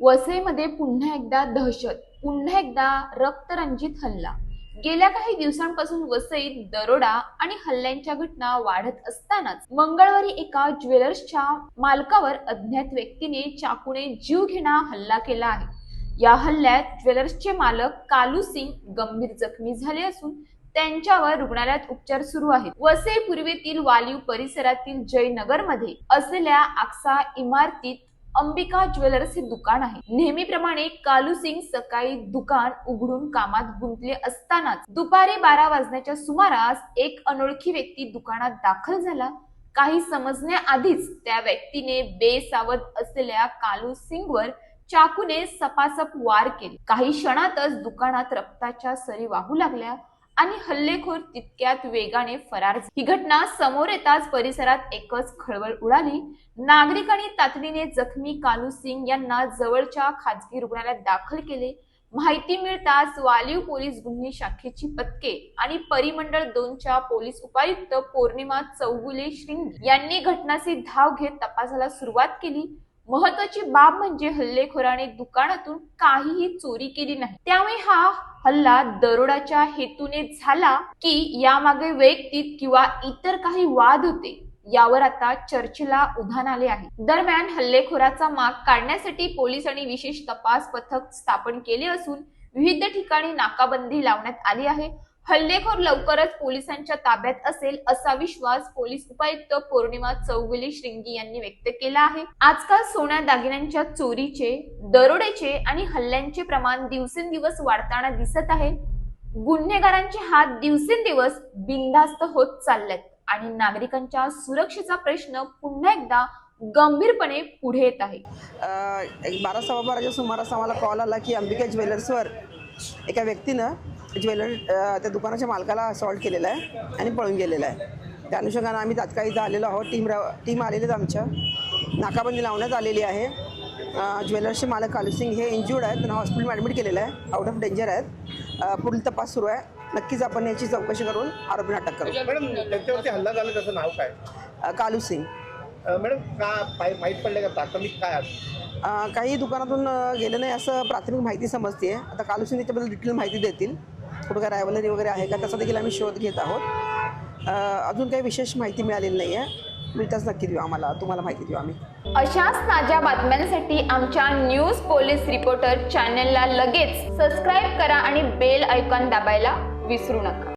वसईमध्ये पुन्हा एकदा दहशत, पुन्हा एकदा रक्तरंजित हल्ला। गेल्या काही दिवसांपासून वसईत दरोडा आणि हल्ल्यांच्या घटना वाढत असतानाच मंगळवारी एका ज्वेलर्सच्या मालकावर अज्ञात व्यक्तीने चाकूने जीवघेणा हल्ला केला आहे। या हल्ल्यात ज्वेलर्सचे मालक कालू सिंग गंभीर जखमी झाले असून त्यांच्यावर रुग्णालयात उपचार सुरू आहेत। वसई पूर्वेतील वालीव परिसरातील जयनगरमध्ये असलेल्या आक्सा इमारतीत अंबिका ज्वेलर्स हे दुकान आहे। नेहमीप्रमाणे कालू सिंग सकाळी दुकान उघडून कामात गुंतले असतानाच दुपारी 12 वाजण्याच्या सुमारास एक अनोळखी व्यक्ती दुकानात दाखल झाला। काही समजण्याआधीच त्या व्यक्तीने बेसावध असलेल्या कालू सिंगवर चाकूने सपासप वार केले। काही क्षणातच दुकानात रक्ताच्या सरी वाहू लागल्या आणि हल्लेखोर तितक्यात वेगाने फरार झाले। ही घटना समोर येताच परिसरात एकच खळबळ उडाली। नागरिकांनी तातडीने जखमी कालू सिंग यांना जवळच्या खाजगी रुग्णालयात दाखल केले। माहिती मिळताच वालीव पोलीस गुन्हे शाखेची पथके आणि परिमंडळ 2च्या पोलीस उपायुक्त पौर्णिमा चौगुले श्रींगी यांनी घटनाची धाव घेत तपासाला सुरुवात केली। महत्वाची बाब म्हणजे हल्लेखोराने दुकानातून काहीही चोरी केली नाही, त्यामुळे हा हल्ला दरोडाच्या हेतूने झाला की यामागे वैयक्तिक किंवा इतर काही वाद होते, यावर आता चर्चेला उधाण आले आहे। दरम्यान हल्लेखोराचा माग काढण्यासाठी पोलिसांनी विशेष तपास पथक स्थापन केले असून विविध ठिकाणी नाकाबंदी लावण्यात आली आहे। हल्लेखोर लवकरच पोलिसांच्या ताब्यात असेल असा विश्वास पोलीस उपायुक्त पौर्णिमा चौगुले श्रींगी यांनी व्यक्त केला आहे। आजकाल सोन्या दागिन्यांच्या चोरीचे, दरोड्याचे आणि हल्ल्यांचे प्रमाण दिवसेंदिवस वाढताना दिसत आहे। गुन्हेगारांचे हात दिवसेंदिवस बिनधास्त होत चाललेत आणि नागरिकांच्या सुरक्षेचा प्रश्न पुन्हा एकदा गंभीरपणे पुढे येत आहे। 12:15च्या सुमारास आम्हाला कॉल आला की अंबिका ज्वेलर्सवर एका व्यक्तीनं त्या दुकानाच्या मालकाला असॉल्ट केलेला आहे आणि पळून गेलेला आहे। त्या अनुषंगाने आम्ही तात्काळ इथं आलेलो आहोत। टीम आलेली आहेत आमच्या, नाकाबंदी लावण्यात आलेली आहे। ज्वेलर्सचे मालक कालू सिंग हे इंज्युर्ड आहेत, त्यांना हॉस्पिटल ॲडमिट केलेलं आहे, आउट ऑफ डेंजर आहेत। पुढील तपास सुरू आहे। नक्कीच आपण याची चौकशी करून आरोपींना अटक करू। मॅडम, त्यांच्यावरती हल्ला झाला त्याचं नाव काय? कालू सिंग। मॅडम, का माहीत पडलं का प्राथमिक काय? काही दुकानातून गेलं नाही असं प्राथमिक माहिती समजते। आता कालू सिंग त्याच्याबद्दल डिटेल माहिती देतील। कुठं काय रायव्हलरी वगैरे आहे का त्याचा देखील आम्ही शोध घेत आहोत। अजून काही विशेष माहिती मिळालेली नाही आहे, मिळताच नक्की देऊ आम्हाला, तुम्हाला माहिती देऊ आम्ही। अशाच ताज्या बातम्यांसाठी आमच्या न्यूज पोलीस रिपोर्टर चॅनलला लगेच सबस्क्राईब करा आणि बेल आयकॉन दाबायला विसरू नका।